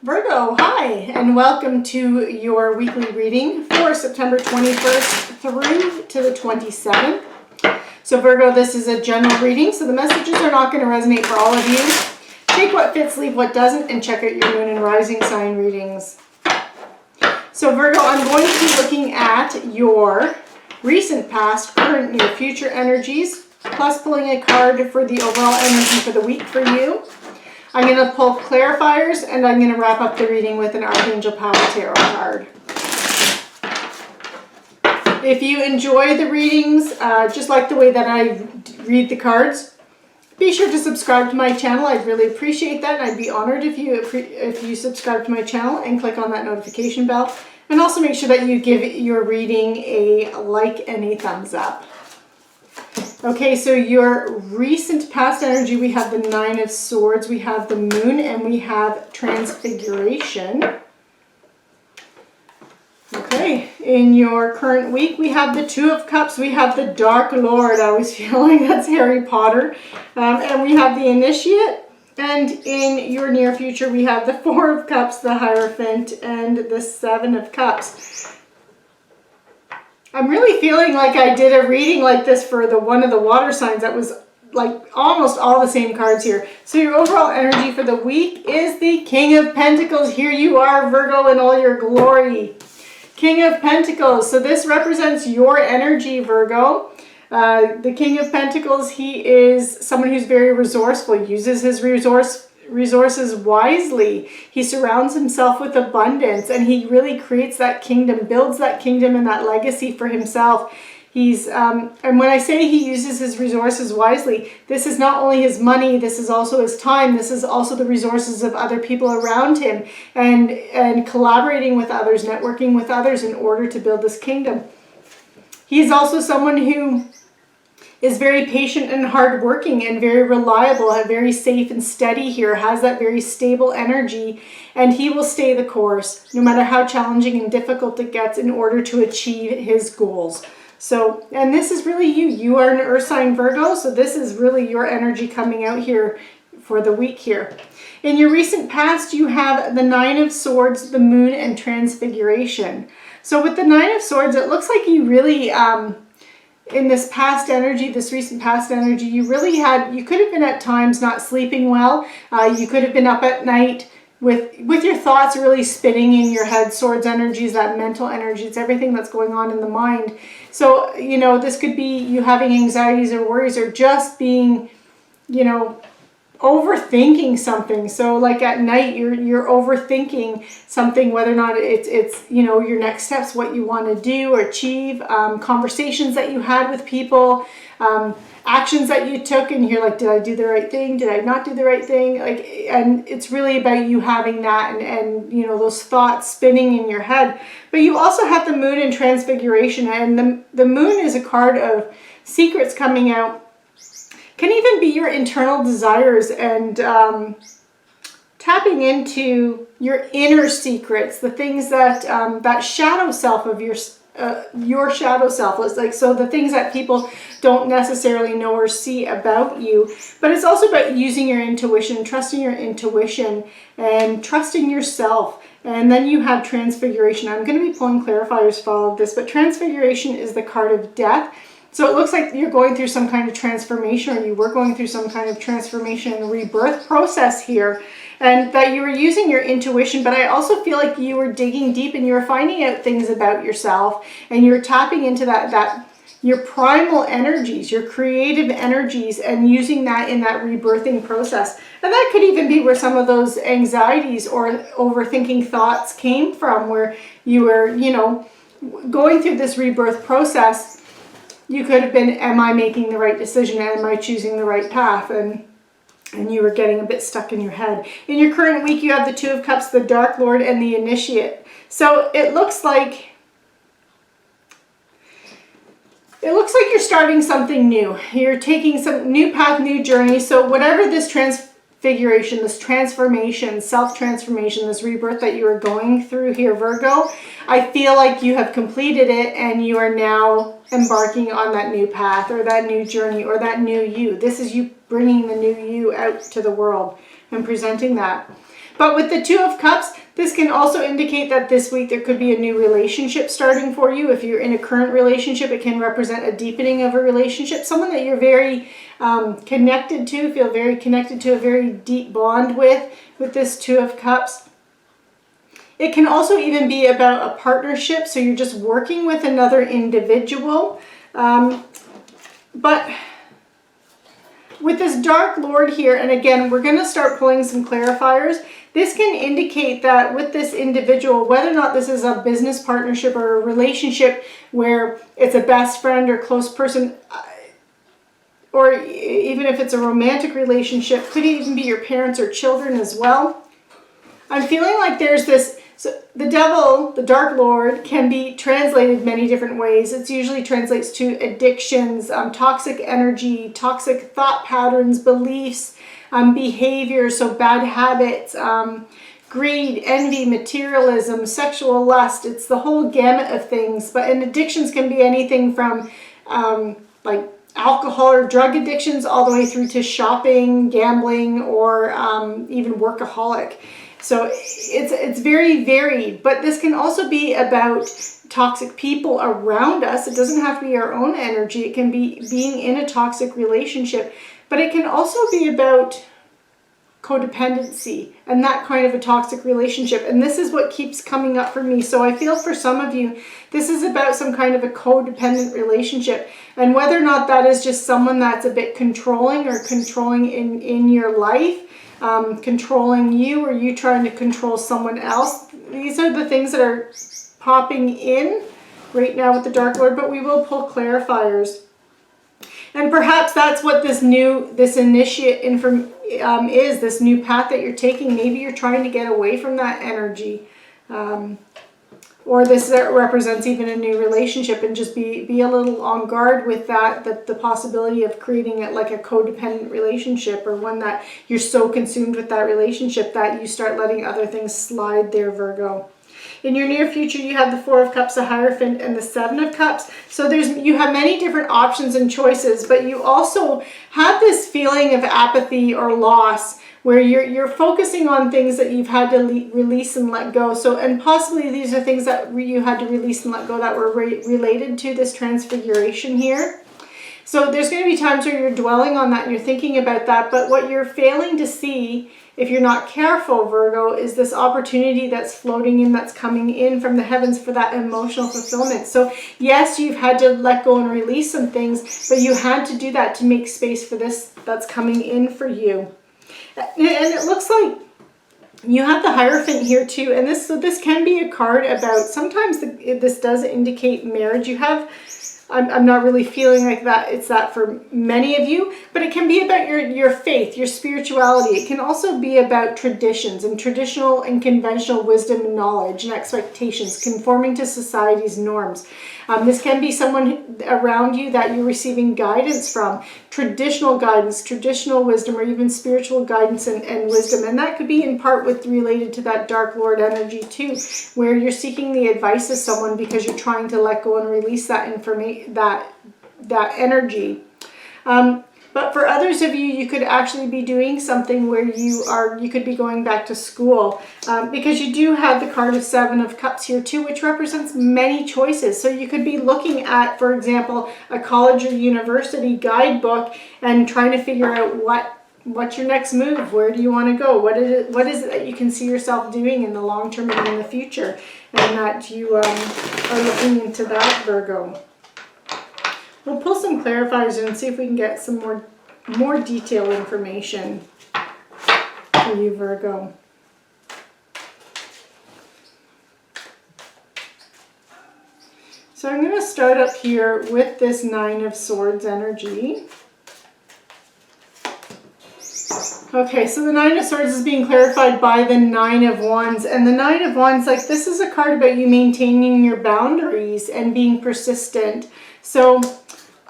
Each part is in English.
Virgo, hi, and welcome to your weekly reading for September 21st through to the 27th. So Virgo, this is a general reading, so the messages are not going to resonate for all of you. Take what fits, leave what doesn't, and check out your moon and rising sign readings. So Virgo, I'm going to be looking at your recent, past, current, near, future energies, plus pulling a card for the overall energy for the week for you. I'm going to pull clarifiers, and I'm going to wrap up the reading with an Archangel Tarot card. If you enjoy the readings, just like the way that I read the cards, be sure to subscribe to my channel. I'd really appreciate that, and I'd be honored if you subscribe to my channel and click on that notification bell. And also make sure that you give your reading a like and a thumbs up. Okay, so your recent past energy, we have the Nine of Swords, we have the Moon, and we have Transfiguration. Okay, in your current week, we have the Two of Cups, we have the Dark Lord. I always feel like that's Harry Potter. And we have the Initiate. And in your near future, we have the Four of Cups, the Hierophant, and the Seven of Cups. I'm really feeling like I did a reading like this for one of the water signs that was like almost all the same cards here. So your overall energy for the week is the King of Pentacles. Here you are, Virgo, in all your glory. King of Pentacles. So this represents your energy, Virgo. The King of Pentacles, he is someone who's very resourceful, uses his resources wisely. He surrounds himself with abundance, and he really creates that kingdom, builds that kingdom and that legacy for himself. He's and when I say he uses his resources wisely, this is not only his money, this is also his time, this is also the resources of other people around him, and collaborating with others, networking with others in order to build this kingdom. He's also someone who is very patient and hardworking and very reliable, very safe and steady here, has that very stable energy, and he will stay the course no matter how challenging and difficult it gets in order to achieve his goals. So, and this is really you. You are an earth sign, Virgo, so this is really your energy coming out here for the week here. In your recent past, you have the Nine of Swords, the Moon, and Transfiguration. So with the Nine of Swords, it looks like you really... in this past energy, this recent past energy, you could have been at times not sleeping well. You could have been up at night with your thoughts really spinning in your head. Swords energy is that mental energy. It's everything that's going on in the mind. So, you know, this could be you having anxieties or worries, or just being, you know, overthinking something. So like at night, you're overthinking something, whether or not it's you know, your next steps, what you want to do or achieve, conversations that you had with people, actions that you took, and you're like, did I do the right thing? Did I not do the right thing? Like, and it's really about you having that and you know, those thoughts spinning in your head. But you also have the Moon in Transfiguration, and the Moon is a card of secrets coming out. Can even be your internal desires and tapping into your inner secrets, the things that that shadow self of your shadow self is like. So the things that people don't necessarily know or see about you. But it's also about using your intuition, trusting your intuition, and trusting yourself. And then you have Transfiguration. I'm going to be pulling clarifiers for all of this, but Transfiguration is the card of death. So it looks like you're going through some kind of transformation, or you were going through some kind of transformation and rebirth process here, and that you were using your intuition. But I also feel like you were digging deep and you were finding out things about yourself, and you're tapping into that your primal energies, your creative energies, and using that in that rebirthing process. And that could even be where some of those anxieties or overthinking thoughts came from, where you were, you know, going through this rebirth process. You could have been, am I making the right decision? Am I choosing the right path? And you were getting a bit stuck in your head. In your current week, you have the Two of Cups, the Dark Lord, and the Initiate. So it looks like you're starting something new. You're taking some new path, new journey. So whatever this transfiguration, this transformation, self-transformation, this rebirth that you are going through here, Virgo, I feel like you have completed it and you are now embarking on that new path or that new journey or that new you. This is you bringing the new you out to the world. and presenting that. But with the Two of Cups, this can also indicate that this week there could be a new relationship starting for you. If you're in a current relationship, it can represent a deepening of a relationship. Someone that you're very connected to, feel very connected to, a very deep bond with this Two of Cups. It can also even be about a partnership, so you're just working with another individual. But with this Dark Lord here, and again, we're going to start pulling some clarifiers. This can indicate that with this individual, whether or not this is a business partnership or a relationship where it's a best friend or close person, or even if it's a romantic relationship, could even be your parents or children as well. I'm feeling like there's this, so the devil, the Dark Lord, can be translated many different ways. It usually translates to addictions, toxic energy, toxic thought patterns, beliefs, behavior, so bad habits, greed, envy, materialism, sexual lust. It's the whole gamut of things. But and addictions can be anything from like alcohol or drug addictions all the way through to shopping, gambling, or even workaholic. So it's very varied, but this can also be about toxic people around us. It doesn't have to be our own energy. It can be being in a toxic relationship, but it can also be about codependency and that kind of a toxic relationship. And this is what keeps coming up for me. So I feel for some of you, this is about some kind of a codependent relationship. And whether or not that is just someone that's a bit controlling or controlling in your life, controlling you, or you trying to control someone else. These are the things that are popping in right now with the Dark Lord, but we will pull clarifiers. And perhaps that's what this initiate is, this new path that you're taking. Maybe you're trying to get away from that energy. Or this represents even a new relationship, and just be a little on guard with that the possibility of creating it like a codependent relationship, or one that you're so consumed with that relationship that you start letting other things slide there, Virgo. In your near future, you have the Four of Cups, the Hierophant, and the Seven of Cups. So you have many different options and choices, but you also have this feeling of apathy or loss, where you're focusing on things that you've had to release and let go. So, and possibly these are things that you had to release and let go that were related to this transfiguration here. So there's going to be times where you're dwelling on that and you're thinking about that, but what you're failing to see, if you're not careful, Virgo, is this opportunity that's floating in, that's coming in from the heavens for that emotional fulfillment. So yes, you've had to let go and release some things, but you had to do that to make space for this that's coming in for you. And it looks like you have the Hierophant here too, and this can be a card about, sometimes this does indicate marriage. You have, I'm not really feeling like that it's that for many of you, but it can be about your faith, your spirituality. It can also be about traditions and traditional and conventional wisdom and knowledge and expectations, conforming to society's norms. This can be someone around you that you're receiving guidance from, traditional guidance, traditional wisdom, or even spiritual guidance and wisdom. And that could be in part related to that Dark Lord energy too, where you're seeking the advice of someone because you're trying to let go and release that information, that energy. But for others of you, you could actually be doing something where you could be going back to school, because you do have the card of Seven of Cups here too, which represents many choices. So you could be looking at, for example, a college or university guidebook and trying to figure out what's your next move? Where do you want to go? What is it that you can see yourself doing in the long term and in the future? And that you are looking into that, Virgo. We'll pull some clarifiers and see if we can get some more detailed information for you, Virgo. So I'm going to start up here with this Nine of Swords energy. Okay, so the Nine of Swords is being clarified by the Nine of Wands. And the Nine of Wands, like, this is a card about you maintaining your boundaries and being persistent. So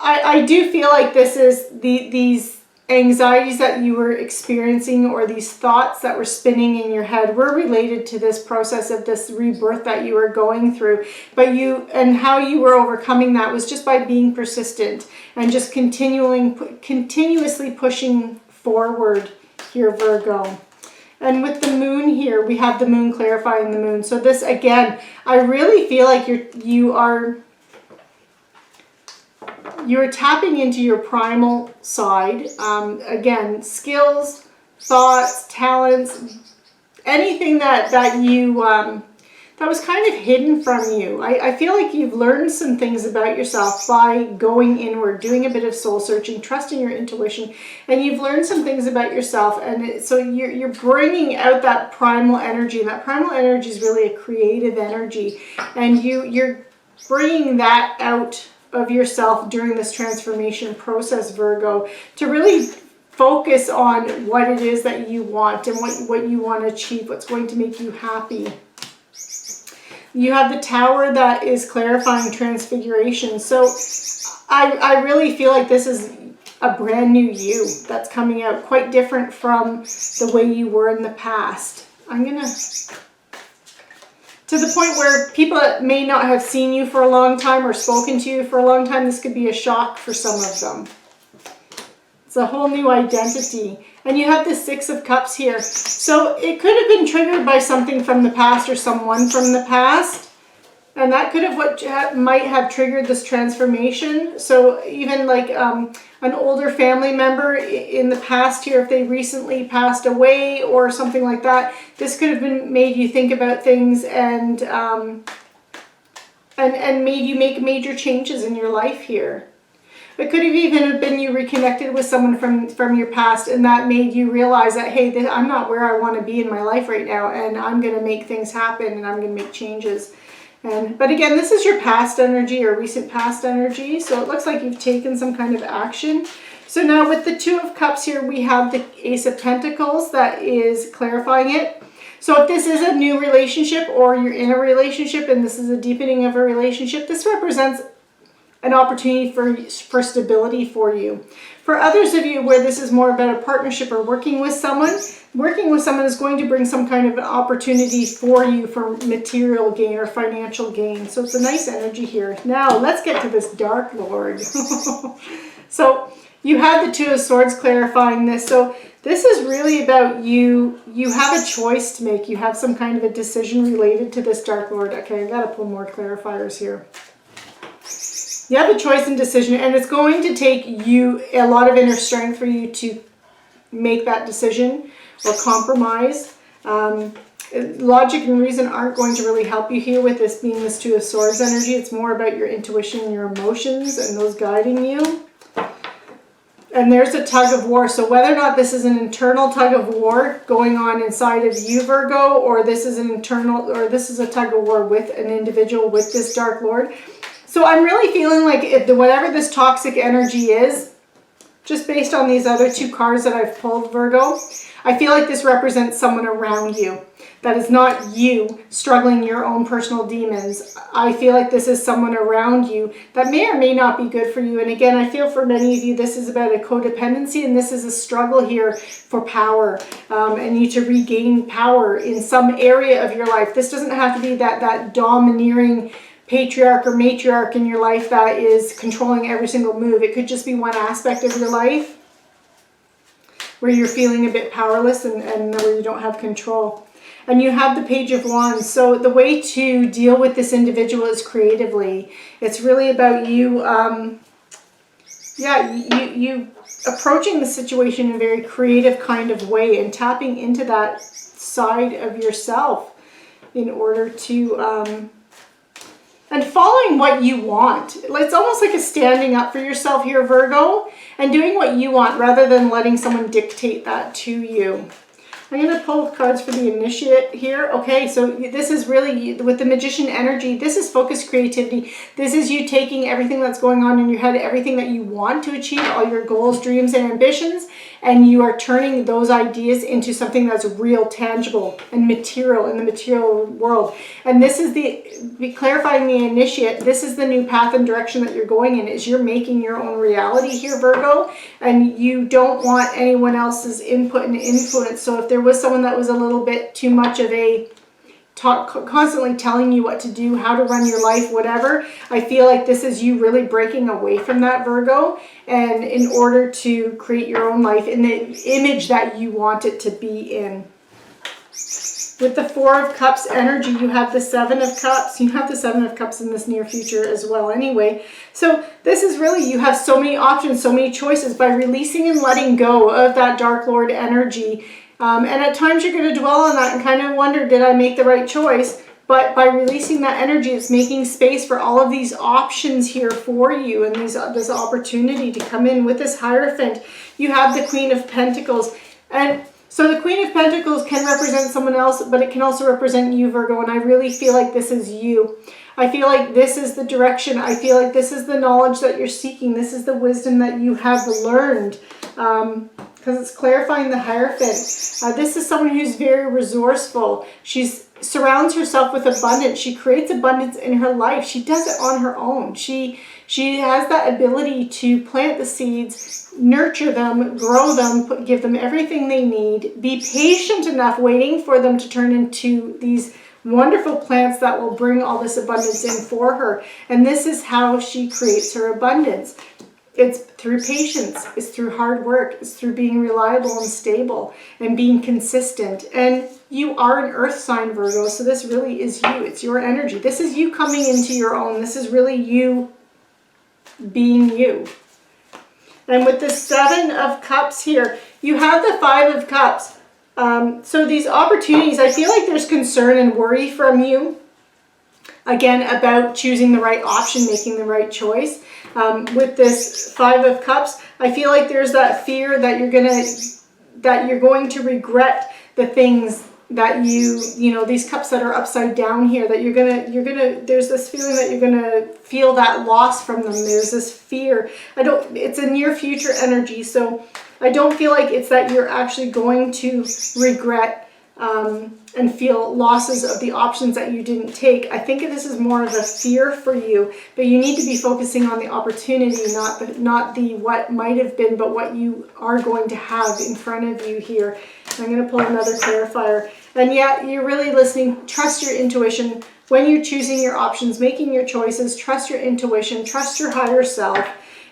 I do feel like this is these anxieties that you were experiencing, or these thoughts that were spinning in your head, were related to this process of this rebirth that you were going through. But and how you were overcoming that was just by being persistent and just continuously pushing forward here, Virgo. And with the moon here, we have the moon clarifying the moon. So this, again, I really feel like you're tapping into your primal side. Again, skills, thoughts, talents, anything that you that was kind of hidden from you. I feel like you've learned some things about yourself by going inward, doing a bit of soul searching, trusting your intuition, and you've learned some things about yourself. And so you're bringing out that primal energy, and that primal energy is really a creative energy, and you're bringing that out of yourself during this transformation process, Virgo, to really focus on what it is that you want and what you want to achieve, what's going to make you happy. You have the Tower that is clarifying transfiguration. So I really feel like this is a brand new you that's coming out, quite different from the way you were in the past. I'm going to the point where people may not have seen you for a long time or spoken to you for a long time. This could be a shock for some of them. It's a whole new identity. And you have the Six of Cups here. So it could have been triggered by something from the past or someone from the past. And that could have what might have triggered this transformation. So even like an older family member in the past here, if they recently passed away or something like that, this could have been made you think about things and made you make major changes in your life here. It could have even been you reconnected with someone from your past, and that made you realize that, hey, I'm not where I want to be in my life right now, and I'm going to make things happen, and I'm going to make changes. But again, this is your past energy or recent past energy, so it looks like you've taken some kind of action. So now with the Two of Cups here, we have the Ace of Pentacles that is clarifying it. So if this is a new relationship or you're in a relationship and this is a deepening of a relationship, this represents an opportunity for stability for you. For others of you where this is more about a partnership or working with someone is going to bring some kind of an opportunity for you for material gain or financial gain. So it's a nice energy here. Now let's get to this Dark Lord. So you have the Two of Swords clarifying this. So this is really about you have a choice to make. You have some kind of a decision related to this Dark Lord. Okay, I've got to pull more clarifiers here. You have a choice and decision, and it's going to take you a lot of inner strength for you to make that decision or compromise. Logic and reason aren't going to really help you here with this being this Two of Swords energy. It's more about your intuition and your emotions and those guiding you. And there's a tug of war. So whether or not this is an internal tug of war going on inside of you, Virgo, or this is a tug of war with an individual with this Dark Lord. So I'm really feeling like whatever this toxic energy is, just based on these other two cards that I've pulled, Virgo, I feel like this represents someone around you. That is not you struggling your own personal demons. I feel like this is someone around you that may or may not be good for you. And again, I feel for many of you, this is about a codependency, and this is a struggle here for power and you to regain power in some area of your life. This doesn't have to be that domineering patriarch or matriarch in your life that is controlling every single move. It could just be one aspect of your life where you're feeling a bit powerless and where you don't have control. And you have the Page of Wands. So the way to deal with this individual is creatively. It's really about you, you approaching the situation in a very creative kind of way and tapping into that side of yourself in order to and following what you want. It's almost like a standing up for yourself here, Virgo, and doing what you want rather than letting someone dictate that to you. I'm going to pull cards for the Initiate here. Okay, so this is really, with the Magician energy, this is focused creativity. This is you taking everything that's going on in your head, everything that you want to achieve, all your goals, dreams, and ambitions, and you are turning those ideas into something that's real, tangible, and material in the material world. And this is clarifying the Initiate. This is the new path and direction that you're going in, is you're making your own reality here, Virgo, and you don't want anyone else's input and influence. So if there was someone that was a little bit too much of a constantly telling you what to do, how to run your life, whatever, I feel like this is you really breaking away from that, Virgo, and in order to create your own life in the image that you want it to be in. With the Four of Cups energy, you have the Seven of Cups. You have the Seven of Cups in this near future as well anyway. So this is really, you have so many options, so many choices. By releasing and letting go of that Dark Lord energy, and at times you're going to dwell on that and kind of wonder, did I make the right choice? But by releasing that energy, it's making space for all of these options here for you, and this opportunity to come in. With this Hierophant, you have the Queen of Pentacles. And so the Queen of Pentacles can represent someone else, but it can also represent you, Virgo. And I really feel like this is you. I feel like this is the direction. I feel like this is the knowledge that you're seeking. This is the wisdom that you have learned. Because it's clarifying the Hierophant. This is someone who's very resourceful. She surrounds herself with abundance. She creates abundance in her life. She does it on her own. She has that ability to plant the seeds, nurture them, grow them, give them everything they need, be patient enough waiting for them to turn into these wonderful plants that will bring all this abundance in for her. And this is how she creates her abundance. It's through patience, it's through hard work, it's through being reliable and stable and being consistent. And you are an earth sign, Virgo, so this really is you. It's your energy. This is you coming into your own. This is really you being you. And with the Seven of Cups here, you have the Five of Cups. So these opportunities, I feel like there's concern and worry from you, again, about choosing the right option, making the right choice. With this Five of Cups, I feel like there's that fear that you're going to regret the things that these cups that are upside down here, that there's this feeling that you're gonna feel that loss from them. There's this fear. It's a near future energy, so I don't feel like it's that you're actually going to regret and feel losses of the options that you didn't take. I think this is more of a fear for you, but you need to be focusing on the opportunity, not the what might have been, but what you are going to have in front of you here. I'm going to pull another clarifier. And yeah, you're really listening. Trust your intuition when you're choosing your options, making your choices. Trust your intuition, trust your higher self,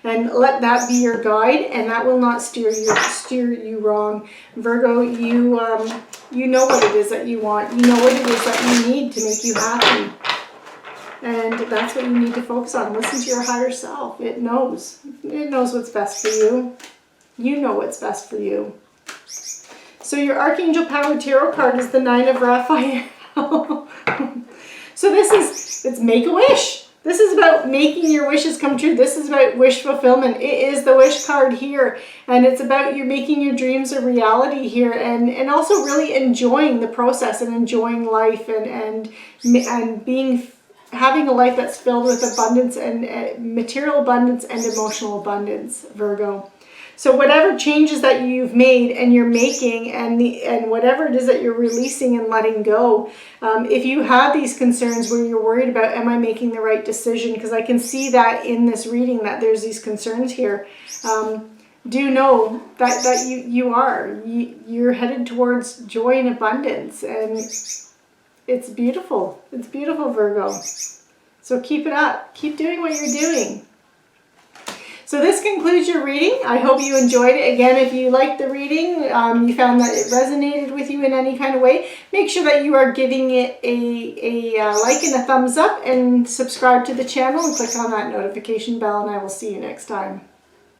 and let that be your guide, and that will not steer you wrong. Virgo, you know what it is that you want. You know what it is that you need to make you happy. And that's what you need to focus on. Listen to your higher self. It knows. It knows what's best for you. You know what's best for you. So your Archangel Power Tarot card is the Nine of Raphael. So it's make a wish. This is about making your wishes come true. This is about wish fulfillment. It is the wish card here. And it's about you making your dreams a reality here, and also really enjoying the process and enjoying life and having a life that's filled with abundance and material abundance and emotional abundance, Virgo. So whatever changes that you've made and you're making, and whatever it is that you're releasing and letting go, if you have these concerns where you're worried about, am I making the right decision? Because I can see that in this reading that there's these concerns here. Do know that you're headed towards joy and abundance, and it's beautiful. It's beautiful, Virgo. So keep it up. Keep doing what you're doing. So this concludes your reading. I hope you enjoyed it. Again, if you liked the reading, you found that it resonated with you in any kind of way, make sure that you are giving it a like and a thumbs up, and subscribe to the channel and click on that notification bell, and I will see you next time.